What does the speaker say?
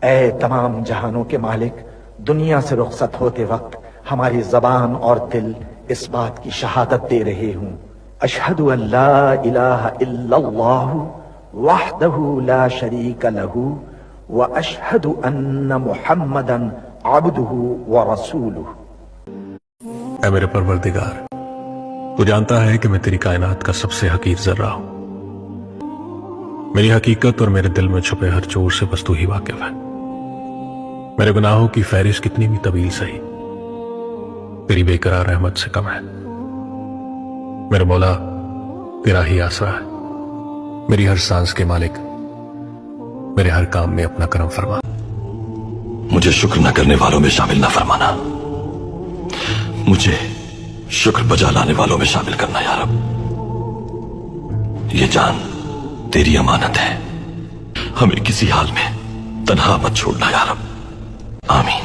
اے تمام جہانوں کے مالک، دنیا سے رخصت ہوتے وقت ہماری زبان اور دل اس بات کی شہادت دے رہے ہوں، اشہد ان لا الہ الا اللہ وحدہ لا شریک لہ واشہد ان محمدا عبدہ ورسولہ۔ اے میرے پروردگار، تو جانتا ہے کہ میں تیری کائنات کا سب سے حقیر ذرہ ہوں۔ میری حقیقت اور میرے دل میں چھپے ہر چور سے بس تو ہی واقف ہے۔ میرے گناہوں کی فہرست کتنی بھی طویل سہی، تیری بے قرار رحمت سے کم ہے۔ میرے مولا، تیرا ہی آسرا ہے، میری ہر سانس کے مالک، میرے ہر کام میں اپنا کرم فرما۔ مجھے شکر نہ کرنے والوں میں شامل نہ فرمانا، مجھے شکر بجا لانے والوں میں شامل کرنا یا رب۔ یہ جان تیری امانت ہے، ہمیں کسی حال میں تنہا مت چھوڑنا یا رب، آمین۔